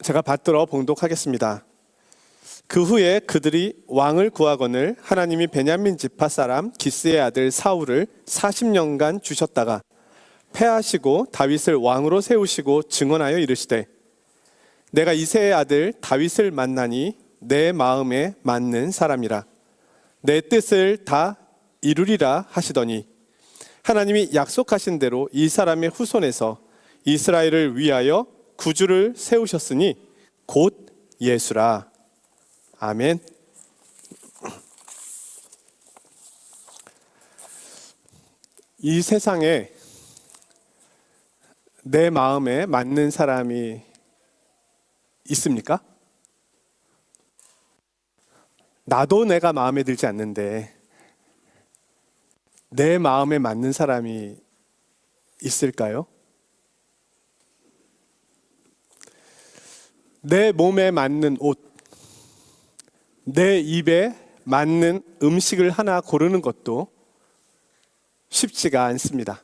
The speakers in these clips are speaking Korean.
제가 받들어 봉독하겠습니다. 그 후에 그들이 왕을 구하거늘 하나님이 베냐민 지파 사람 기스의 아들 사울을 40년간 주셨다가 패하시고 다윗을 왕으로 세우시고 증언하여 이르시되 내가 이새의 아들 다윗을 만나니 내 마음에 맞는 사람이라 내 뜻을 다 이루리라 하시더니 하나님이 약속하신 대로 이 사람의 후손에서 이스라엘을 위하여 구주를 세우셨으니 곧 예수라. 아멘. 이 세상에 내 마음에 맞는 사람이 있습니까? 나도 내가 마음에 들지 않는데 내 마음에 맞는 사람이 있을까요? 내 몸에 맞는 옷, 내 입에 맞는 음식을 하나 고르는 것도 쉽지가 않습니다.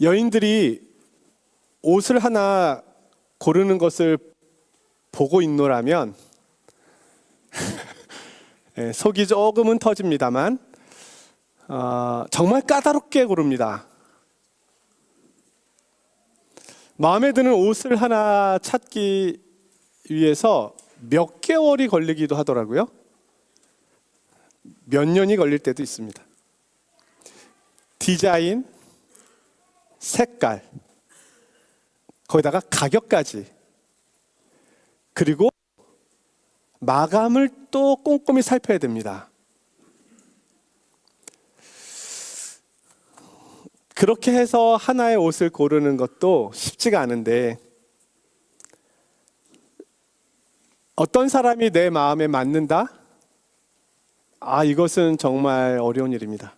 여인들이 옷을 하나 고르는 것을 보고 있노라면 속이 조금은 터집니다만 정말 까다롭게 고릅니다. 마음에 드는 옷을 하나 찾기 위해서 몇 개월이 걸리기도 하더라고요. 몇 년이 걸릴 때도 있습니다. 디자인, 색깔, 거기다가 가격까지, 그리고 마감을 또 꼼꼼히 살펴야 됩니다. 그렇게 해서 하나의 옷을 고르는 것도 쉽지가 않은데 어떤 사람이 내 마음에 맞는다? 이것은 정말 어려운 일입니다.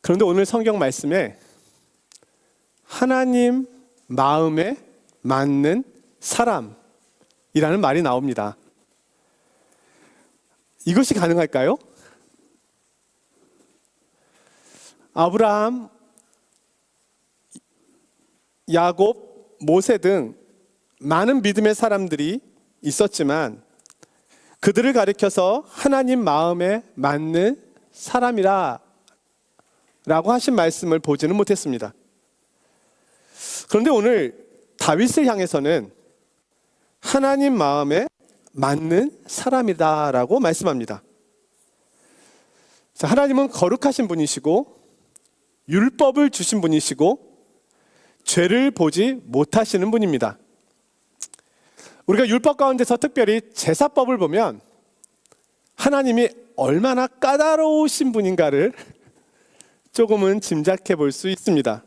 그런데 오늘 성경 말씀에 하나님 마음에 맞는 사람이라는 말이 나옵니다. 이것이 가능할까요? 아브라함, 야곱, 모세 등 많은 믿음의 사람들이 있었지만 그들을 가리켜서 하나님 마음에 맞는 사람이라 라고 하신 말씀을 보지는 못했습니다. 그런데 오늘 다윗을 향해서는 하나님 마음에 맞는 사람이다 라고 말씀합니다. 하나님은 거룩하신 분이시고 율법을 주신 분이시고 죄를 보지 못하시는 분입니다. 우리가 율법 가운데서 특별히 제사법을 보면 하나님이 얼마나 까다로우신 분인가를 조금은 짐작해 볼 수 있습니다.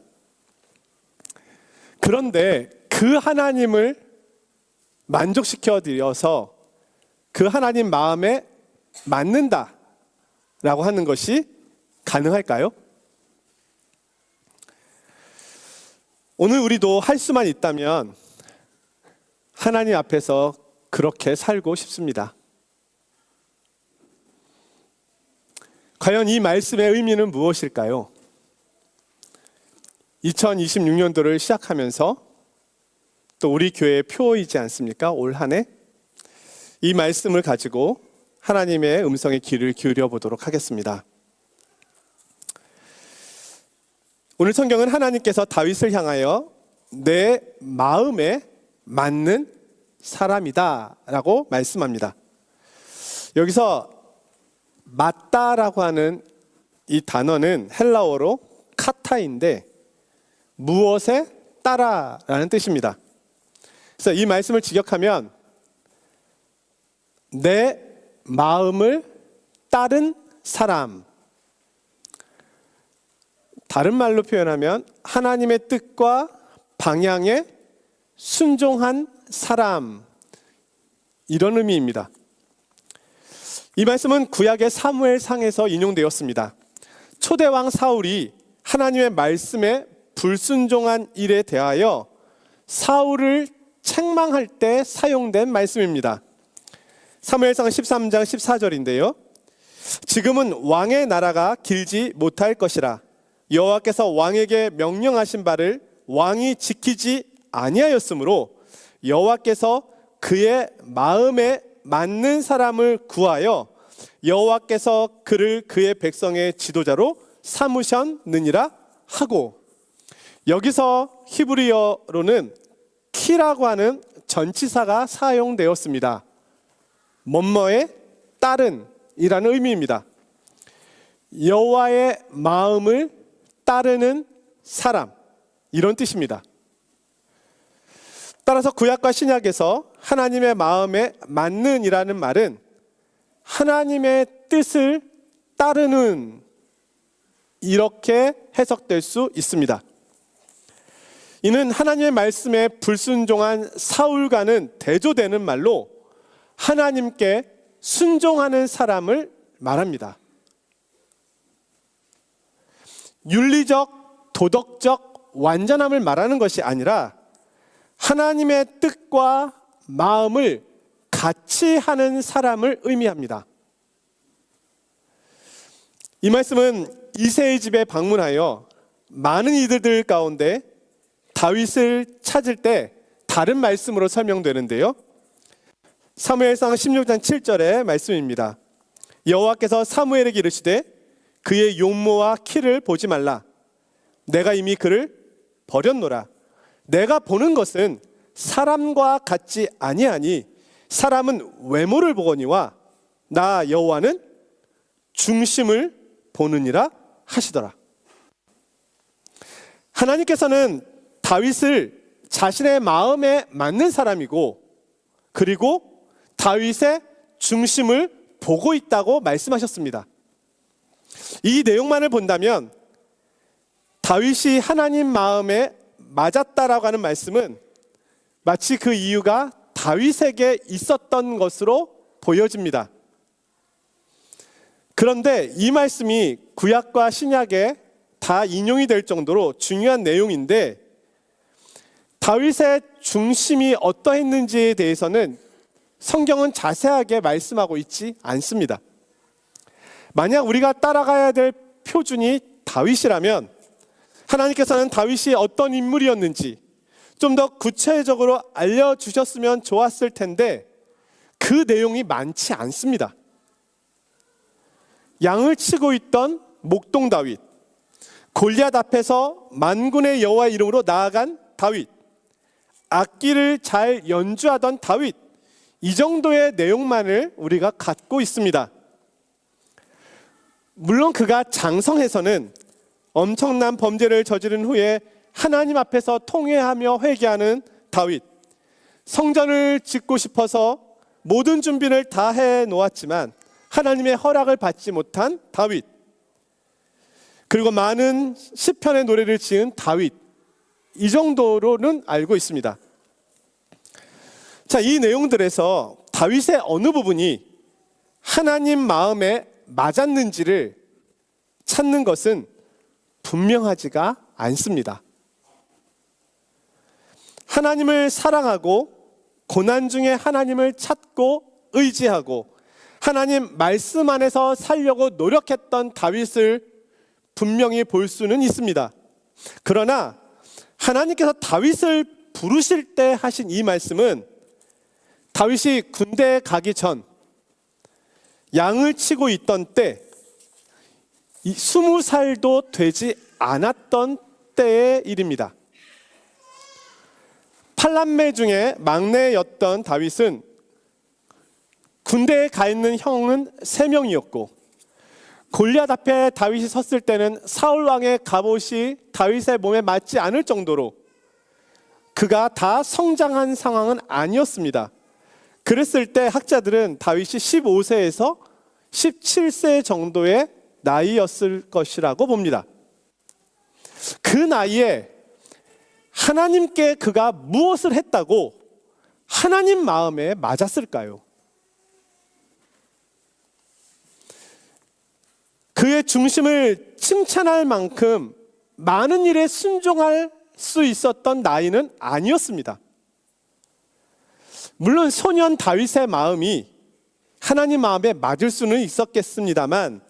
그런데 그 하나님을 만족시켜 드려서 그 하나님 마음에 맞는다 라고 하는 것이 가능할까요? 오늘 우리도 할 수만 있다면 하나님 앞에서 그렇게 살고 싶습니다. 과연 이 말씀의 의미는 무엇일까요? 2026년도를 시작하면서 또 우리 교회의 표이지 않습니까? 올 한 해 이 말씀을 가지고 하나님의 음성에 귀를 기울여 보도록 하겠습니다. 오늘 성경은 하나님께서 다윗을 향하여 내 마음에 맞는 사람이다 라고 말씀합니다. 여기서 맞다라고 하는 이 단어는 헬라어로 카타인데 무엇에 따라라는 뜻입니다. 그래서 이 말씀을 직역하면 내 마음을 따른 사람, 다른 말로 표현하면 하나님의 뜻과 방향에 순종한 사람, 이런 의미입니다. 이 말씀은 구약의 사무엘상에서 인용되었습니다. 초대왕 사울이 하나님의 말씀에 불순종한 일에 대하여 사울을 책망할 때 사용된 말씀입니다. 사무엘상 13장 14절인데요. 지금은 왕의 나라가 길지 못할 것이라 여호와께서 왕에게 명령하신 바를 왕이 지키지 아니하였으므로 여호와께서 그의 마음에 맞는 사람을 구하여 여호와께서 그를 그의 백성의 지도자로 삼으셨느니라 하고, 여기서 히브리어로는 키라고 하는 전치사가 사용되었습니다. 뭐뭐에 따른 이라는 의미입니다. 여호와의 마음을 따르는 사람, 이런 뜻입니다. 따라서 구약과 신약에서 하나님의 마음에 맞는 이라는 말은 하나님의 뜻을 따르는, 이렇게 해석될 수 있습니다. 이는 하나님의 말씀에 불순종한 사울과는 대조되는 말로 하나님께 순종하는 사람을 말합니다. 윤리적, 도덕적 완전함을 말하는 것이 아니라 하나님의 뜻과 마음을 같이 하는 사람을 의미합니다. 이 말씀은 이새의 집에 방문하여 많은 이들들 가운데 다윗을 찾을 때 다른 말씀으로 설명되는데요, 사무엘상 16장 7절의 말씀입니다. 여호와께서 사무엘에게 이르시되 그의 용모와 키를 보지 말라. 내가 이미 그를 버렸노라. 내가 보는 것은 사람과 같지 아니하니 사람은 외모를 보거니와 나 여호와는 중심을 보느니라 하시더라. 하나님께서는 다윗을 자신의 마음에 맞는 사람이고, 그리고 다윗의 중심을 보고 있다고 말씀하셨습니다. 이 내용만을 본다면 다윗이 하나님 마음에 맞았다라고 하는 말씀은 마치 그 이유가 다윗에게 있었던 것으로 보여집니다. 그런데 이 말씀이 구약과 신약에 다 인용이 될 정도로 중요한 내용인데, 다윗의 중심이 어떠했는지에 대해서는 성경은 자세하게 말씀하고 있지 않습니다. 만약 우리가 따라가야 될 표준이 다윗이라면 하나님께서는 다윗이 어떤 인물이었는지 좀 더 구체적으로 알려주셨으면 좋았을 텐데 그 내용이 많지 않습니다. 양을 치고 있던 목동 다윗, 골리앗 앞에서 만군의 여호와의 이름으로 나아간 다윗, 악기를 잘 연주하던 다윗, 이 정도의 내용만을 우리가 갖고 있습니다. 물론 그가 장성해서는 엄청난 범죄를 저지른 후에 하나님 앞에서 통회하며 회개하는 다윗, 성전을 짓고 싶어서 모든 준비를 다 해놓았지만 하나님의 허락을 받지 못한 다윗, 그리고 많은 시편의 노래를 지은 다윗, 이 정도로는 알고 있습니다. 자, 이 내용들에서 다윗의 어느 부분이 하나님 마음에 맞았는지를 찾는 것은 분명하지가 않습니다. 하나님을 사랑하고 고난 중에 하나님을 찾고 의지하고 하나님 말씀 안에서 살려고 노력했던 다윗을 분명히 볼 수는 있습니다. 그러나 하나님께서 다윗을 부르실 때 하신 이 말씀은 다윗이 군대에 가기 전 양을 치고 있던 때, 20살도 되지 않았던 때의 일입니다. 8남매 중에 막내였던 다윗은 군대에 가 있는 형은 3명이었고 골리앗 앞에 다윗이 섰을 때는 사울 왕의 갑옷이 다윗의 몸에 맞지 않을 정도로 그가 다 성장한 상황은 아니었습니다. 그랬을 때 학자들은 다윗이 15세에서 17세 정도의 나이였을 것이라고 봅니다. 그 나이에 하나님께 그가 무엇을 했다고 하나님 마음에 맞았을까요? 그의 중심을 칭찬할 만큼 많은 일에 순종할 수 있었던 나이는 아니었습니다. 물론 소년 다윗의 마음이 하나님 마음에 맞을 수는 있었겠습니다만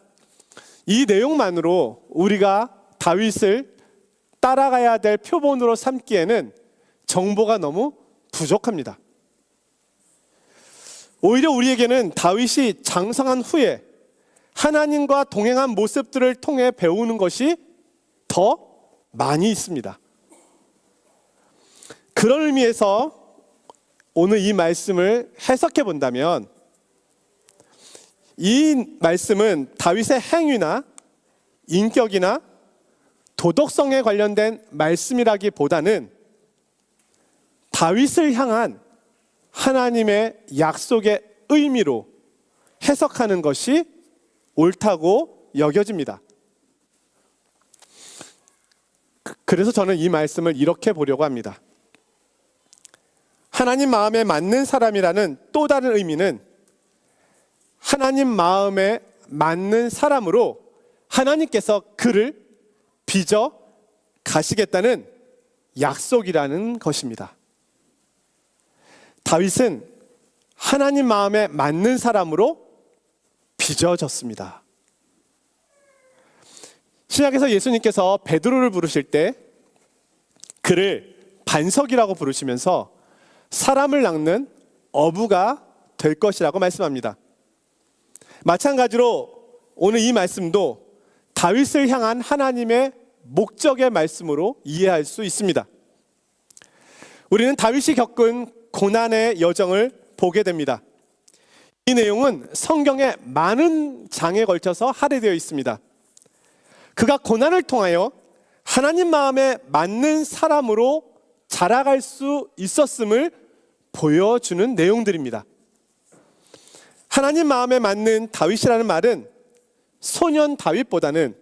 이 내용만으로 우리가 다윗을 따라가야 될 표본으로 삼기에는 정보가 너무 부족합니다. 오히려 우리에게는 다윗이 장성한 후에 하나님과 동행한 모습들을 통해 배우는 것이 더 많이 있습니다. 그런 의미에서 오늘 이 말씀을 해석해 본다면, 이 말씀은 다윗의 행위나 인격이나 도덕성에 관련된 말씀이라기보다는 다윗을 향한 하나님의 약속의 의미로 해석하는 것이 옳다고 여겨집니다. 그래서 저는 이 말씀을 이렇게 보려고 합니다. 하나님 마음에 맞는 사람이라는 또 다른 의미는 하나님 마음에 맞는 사람으로 하나님께서 그를 빚어 가시겠다는 약속이라는 것입니다. 다윗은 하나님 마음에 맞는 사람으로 빚어졌습니다. 신약에서 예수님께서 베드로를 부르실 때 그를 반석이라고 부르시면서 사람을 낚는 어부가 될 것이라고 말씀합니다. 마찬가지로 오늘 이 말씀도 다윗을 향한 하나님의 목적의 말씀으로 이해할 수 있습니다. 우리는 다윗이 겪은 고난의 여정을 보게 됩니다. 이 내용은 성경의 많은 장에 걸쳐서 할애되어 있습니다. 그가 고난을 통하여 하나님 마음에 맞는 사람으로 자라갈 수 있었음을 보여주는 내용들입니다. 하나님 마음에 맞는 다윗이라는 말은 소년 다윗보다는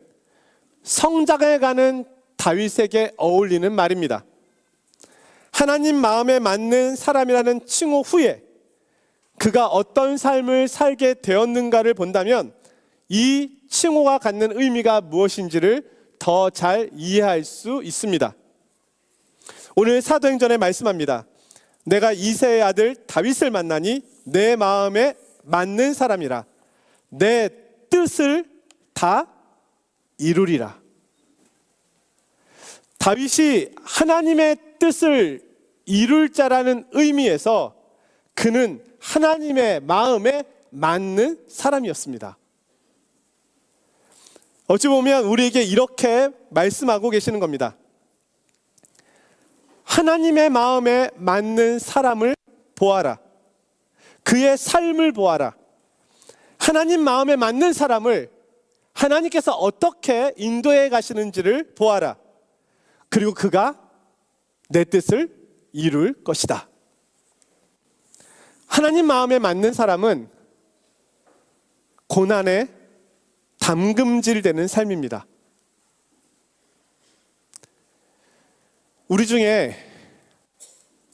성장해가는 다윗에게 어울리는 말입니다. 하나님 마음에 맞는 사람이라는 칭호 후에 그가 어떤 삶을 살게 되었는가를 본다면 이 칭호가 갖는 의미가 무엇인지를 더 잘 이해할 수 있습니다. 오늘 사도행전에 말씀합니다. 내가 이새의 아들 다윗을 만나니 내 마음에 맞는 사람이라 내 뜻을 다 이루리라. 다윗이 하나님의 뜻을 이룰 자라는 의미에서 그는 하나님의 마음에 맞는 사람이었습니다. 어찌 보면 우리에게 이렇게 말씀하고 계시는 겁니다. 하나님의 마음에 맞는 사람을 보아라. 그의 삶을 보아라. 하나님 마음에 맞는 사람을 하나님께서 어떻게 인도해 가시는지를 보아라. 그리고 그가 내 뜻을 이룰 것이다. 하나님 마음에 맞는 사람은 고난에 담금질되는 삶입니다. 우리 중에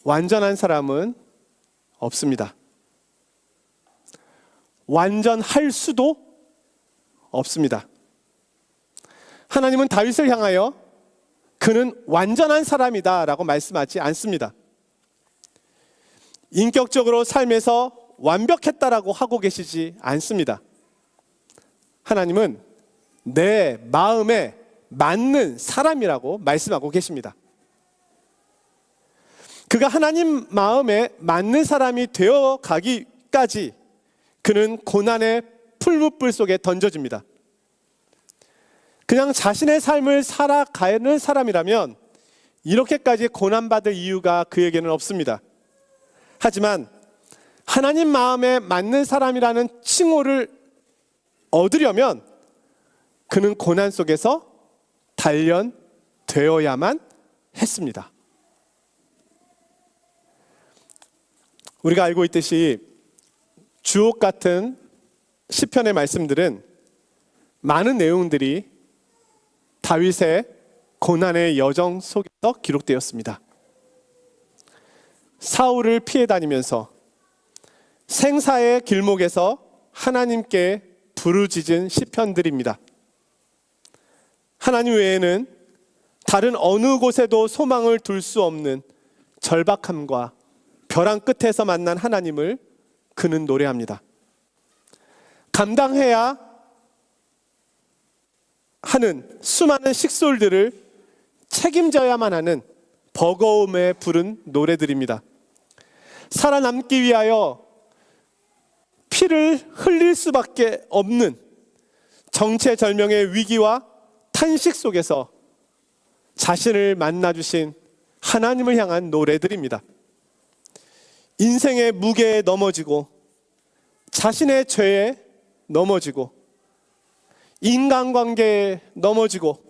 완전한 사람은 없습니다. 완전할 수도 없습니다. 하나님은 다윗을 향하여 그는 완전한 사람이다 라고 말씀하지 않습니다. 인격적으로 삶에서 완벽했다라고 하고 계시지 않습니다. 하나님은 내 마음에 맞는 사람이라고 말씀하고 계십니다. 그가 하나님 마음에 맞는 사람이 되어 가기까지 그는 고난의 풀무불 속에 던져집니다. 그냥 자신의 삶을 살아가는 사람이라면 이렇게까지 고난받을 이유가 그에게는 없습니다. 하지만 하나님 마음에 맞는 사람이라는 칭호를 얻으려면 그는 고난 속에서 단련되어야만 했습니다. 우리가 알고 있듯이 주옥 같은 시편의 말씀들은 많은 내용들이 다윗의 고난의 여정 속에서 기록되었습니다. 사울을 피해 다니면서 생사의 길목에서 하나님께 부르짖은 시편들입니다. 하나님 외에는 다른 어느 곳에도 소망을 둘 수 없는 절박함과 벼랑 끝에서 만난 하나님을 그는 노래합니다. 감당해야 하는 수많은 식솔들을 책임져야만 하는 버거움에 부른 노래들입니다. 살아남기 위하여 피를 흘릴 수밖에 없는 정체절명의 위기와 탄식 속에서 자신을 만나주신 하나님을 향한 노래들입니다. 인생의 무게에 넘어지고 자신의 죄에 넘어지고 인간관계에 넘어지고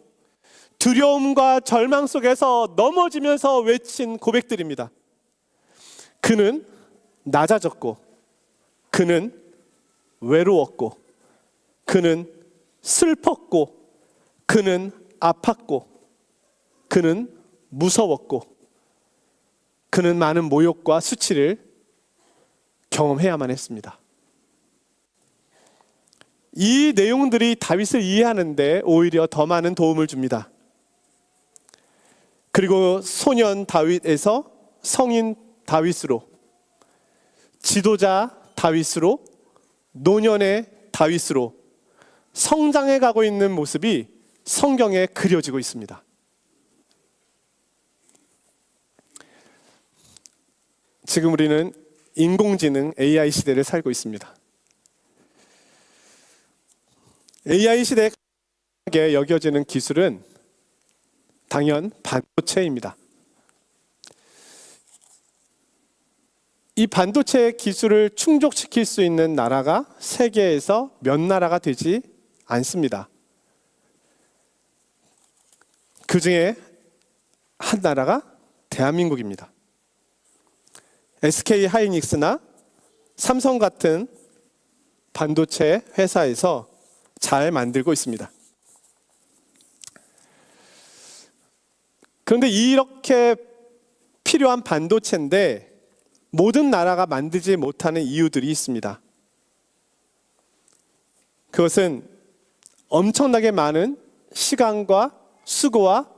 두려움과 절망 속에서 넘어지면서 외친 고백들입니다. 그는 낮아졌고 그는 외로웠고 그는 슬펐고 그는 아팠고 그는 무서웠고 그는 많은 모욕과 수치를 경험해야만 했습니다. 이 내용들이 다윗을 이해하는데 오히려 더 많은 도움을 줍니다. 그리고 소년 다윗에서 성인 다윗으로, 지도자 다윗으로, 노년의 다윗으로 성장해 가고 있는 모습이 성경에 그려지고 있습니다. 지금 우리는 인공지능 AI 시대를 살고 있습니다. AI 시대에 여겨지는 기술은 당연 반도체입니다. 이 반도체 기술을 충족시킬 수 있는 나라가 세계에서 몇 나라가 되지 않습니다. 그 중에 한 나라가 대한민국입니다. SK 하이닉스나 삼성 같은 반도체 회사에서 잘 만들고 있습니다. 그런데 이렇게 필요한 반도체인데 모든 나라가 만들지 못하는 이유들이 있습니다. 그것은 엄청나게 많은 시간과 수고와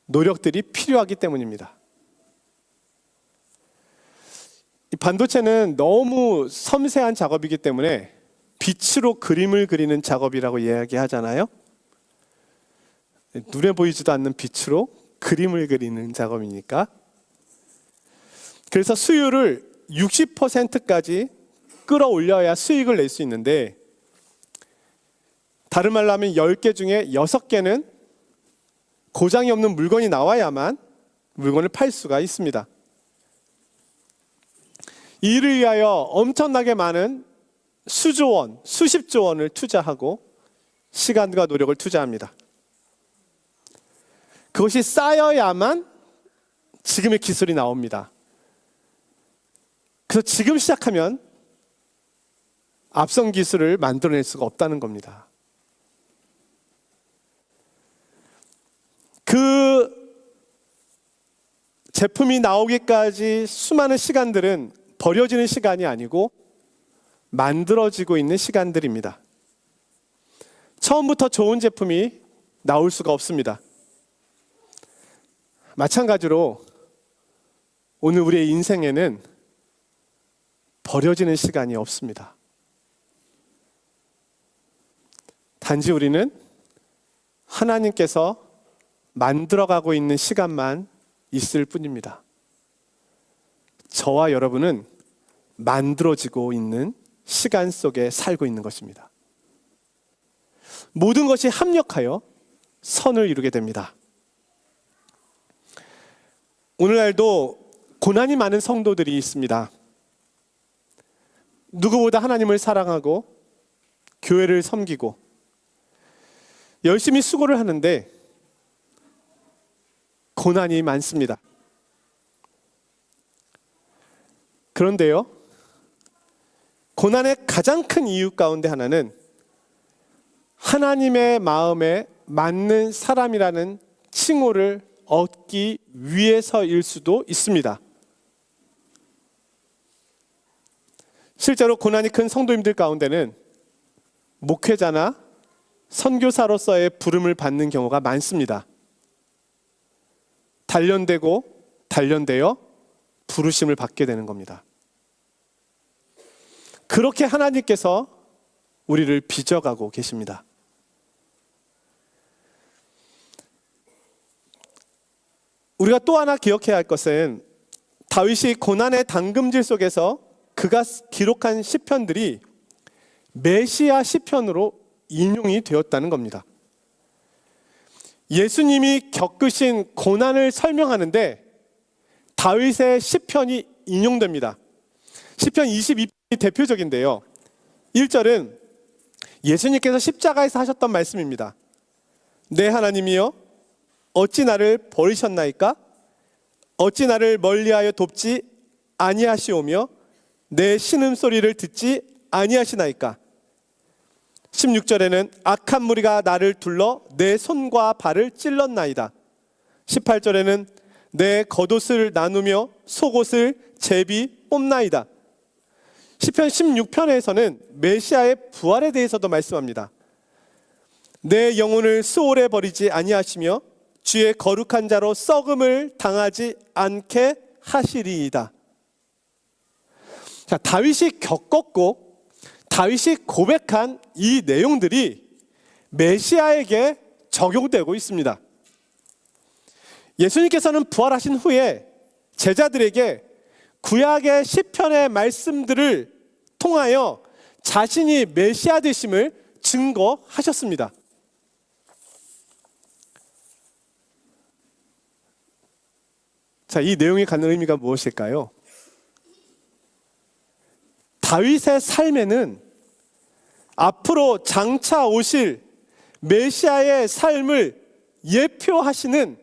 노력들이 필요하기 때문입니다. 이 반도체는 너무 섬세한 작업이기 때문에 빛으로 그림을 그리는 작업이라고 이야기하잖아요. 눈에 보이지도 않는 빛으로 그림을 그리는 작업이니까. 그래서 수율을 60%까지 끌어올려야 수익을 낼 수 있는데, 다른 말로 하면 10개 중에 6개는 고장이 없는 물건이 나와야만 물건을 팔 수가 있습니다. 이를 위하여 엄청나게 많은 수조 원, 수십조 원을 투자하고 시간과 노력을 투자합니다. 그것이 쌓여야만 지금의 기술이 나옵니다. 그래서 지금 시작하면 앞선 기술을 만들어낼 수가 없다는 겁니다. 그 제품이 나오기까지 수많은 시간들은 버려지는 시간이 아니고 만들어지고 있는 시간들입니다. 처음부터 좋은 제품이 나올 수가 없습니다. 마찬가지로 오늘 우리의 인생에는 버려지는 시간이 없습니다. 단지 우리는 하나님께서 만들어가고 있는 시간만 있을 뿐입니다. 저와 여러분은 만들어지고 있는 시간 속에 살고 있는 것입니다. 모든 것이 합력하여 선을 이루게 됩니다. 오늘날도 고난이 많은 성도들이 있습니다. 누구보다 하나님을 사랑하고 교회를 섬기고 열심히 수고를 하는데 고난이 많습니다. 그런데요, 고난의 가장 큰 이유 가운데 하나는 하나님의 마음에 맞는 사람이라는 칭호를 얻기 위해서일 수도 있습니다. 실제로 고난이 큰 성도님들 가운데는 목회자나 선교사로서의 부름을 받는 경우가 많습니다. 단련되고 단련되어 부르심을 받게 되는 겁니다. 그렇게 하나님께서 우리를 빚어가고 계십니다. 우리가 또 하나 기억해야 할 것은 다윗이 고난의 당금질 속에서 그가 기록한 시편들이 메시아 시편으로 인용이 되었다는 겁니다. 예수님이 겪으신 고난을 설명하는데 다윗의 시편이 인용됩니다. 시편 22편이 대표적인데요. 1절은 예수님께서 십자가에서 하셨던 말씀입니다. 내 하나님이여 어찌 나를 버리셨나이까? 어찌 나를 멀리하여 돕지 아니하시오며 내 신음소리를 듣지 아니하시나이까? 16절에는 악한 무리가 나를 둘러 내 손과 발을 찔렀나이다. 18절에는 내 겉옷을 나누며 속옷을 제비 뽑나이다. 시편 16편에서는 메시아의 부활에 대해서도 말씀합니다. 내 영혼을 수월에 버리지 아니하시며 주의 거룩한 자로 썩음을 당하지 않게 하시리이다. 자, 다윗이 겪었고 다윗이 고백한 이 내용들이 메시아에게 적용되고 있습니다. 예수님께서는 부활하신 후에 제자들에게 구약의 시편의 말씀들을 통하여 자신이 메시아 되심을 증거하셨습니다. 자, 이 내용이 갖는 의미가 무엇일까요? 다윗의 삶에는 앞으로 장차 오실 메시아의 삶을 예표하시는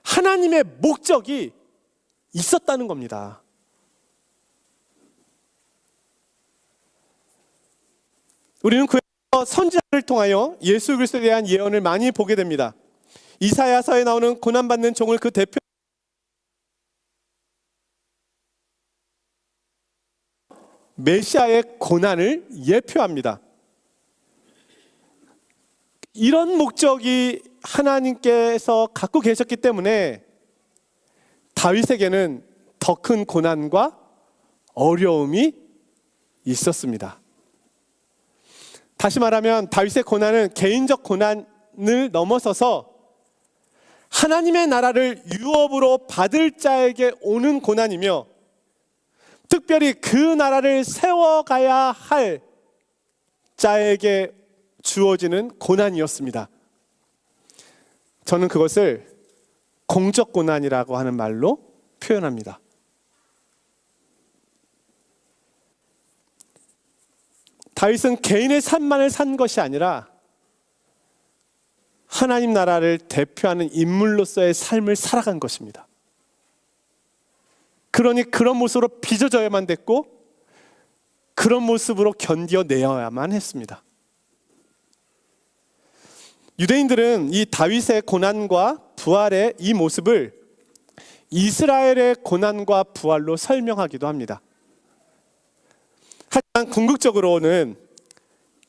하나님의 목적이 있었다는 겁니다. 우리는 그 선지자를 통하여 예수 그리스도에 대한 예언을 많이 보게 됩니다. 이사야서에 나오는 고난받는 종을 그 대표 메시아의 고난을 예표합니다. 이런 목적이 하나님께서 갖고 계셨기 때문에 다윗에게는 더 큰 고난과 어려움이 있었습니다. 다시 말하면 다윗의 고난은 개인적 고난을 넘어서서 하나님의 나라를 유업으로 받을 자에게 오는 고난이며 특별히 그 나라를 세워가야 할 자에게 주어지는 고난이었습니다. 저는 그것을 공적 고난이라고 하는 말로 표현합니다. 다윗은 개인의 삶만을 산 것이 아니라 하나님 나라를 대표하는 인물로서의 삶을 살아간 것입니다. 그러니 그런 모습으로 빚어져야만 됐고 그런 모습으로 견뎌내야만 했습니다. 유대인들은 이 다윗의 고난과 부활의 이 모습을 이스라엘의 고난과 부활로 설명하기도 합니다. 하지만 궁극적으로는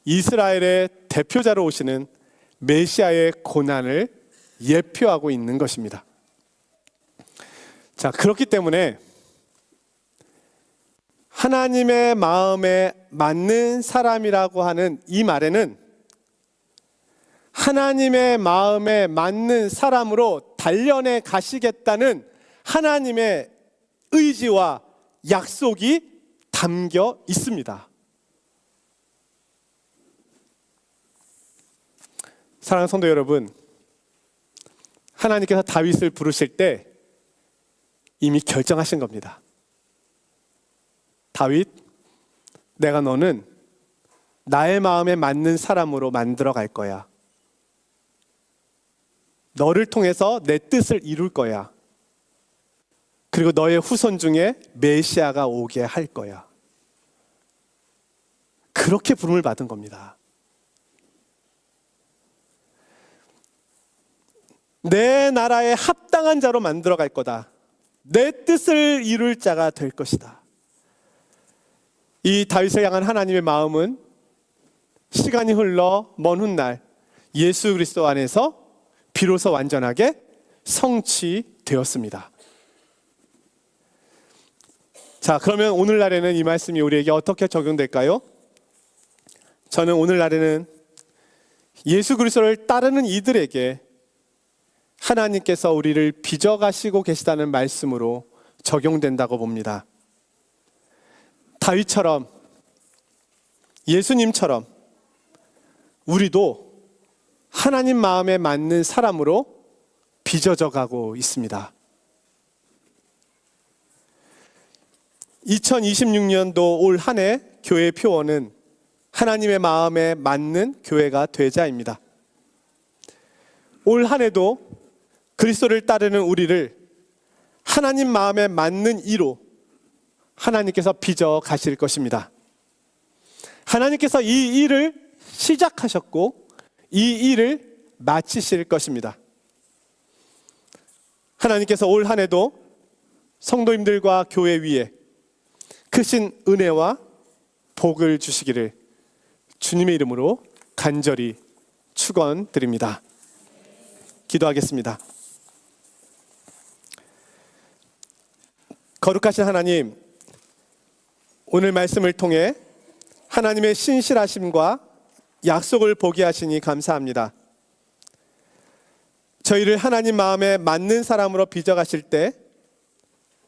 이스라엘의 대표자로 오시는 메시아의 고난을 예표하고 있는 것입니다. 자, 그렇기 때문에 하나님의 마음에 맞는 사람이라고 하는 이 말에는 하나님의 마음에 맞는 사람으로 단련해 가시겠다는 하나님의 의지와 약속이 담겨 있습니다. 사랑하는 성도 여러분, 하나님께서 다윗을 부르실 때 이미 결정하신 겁니다. 다윗, 내가 너는 나의 마음에 맞는 사람으로 만들어 갈 거야. 너를 통해서 내 뜻을 이룰 거야. 그리고 너의 후손 중에 메시아가 오게 할 거야. 그렇게 부름을 받은 겁니다. 내 나라에 합당한 자로 만들어 갈 거다. 내 뜻을 이룰 자가 될 것이다. 이 다윗을 향한 하나님의 마음은 시간이 흘러 먼 훗날 예수 그리스도 안에서 비로소 완전하게 성취되었습니다. 자, 그러면 오늘날에는 이 말씀이 우리에게 어떻게 적용될까요? 저는 오늘날에는 예수 그리스도를 따르는 이들에게 하나님께서 우리를 빚어가시고 계시다는 말씀으로 적용된다고 봅니다. 다윗처럼, 예수님처럼 우리도 하나님 마음에 맞는 사람으로 빚어져 가고 있습니다. 2026년도 올 한 해 교회 표어는 하나님의 마음에 맞는 교회가 되자입니다. 올 한 해도 그리스도를 따르는 우리를 하나님 마음에 맞는 이로 하나님께서 빚어 가실 것입니다. 하나님께서 이 일을 시작하셨고 이 일을 마치실 것입니다. 하나님께서 올 한 해도 성도님들과 교회 위에 크신 은혜와 복을 주시기를 주님의 이름으로 간절히 축원드립니다. 기도하겠습니다. 거룩하신 하나님, 오늘 말씀을 통해 하나님의 신실하심과 약속을 보게 하시니 감사합니다. 저희를 하나님 마음에 맞는 사람으로 빚어가실 때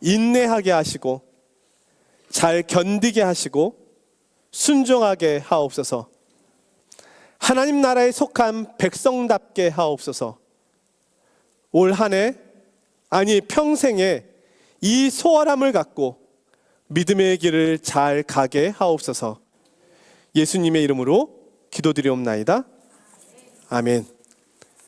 인내하게 하시고 잘 견디게 하시고 순종하게 하옵소서. 하나님 나라에 속한 백성답게 하옵소서. 올 한 해, 아니 평생에 이 소원함을 갖고 믿음의 길을 잘 가게 하옵소서. 예수님의 이름으로 기도드리옵나이다. 아멘.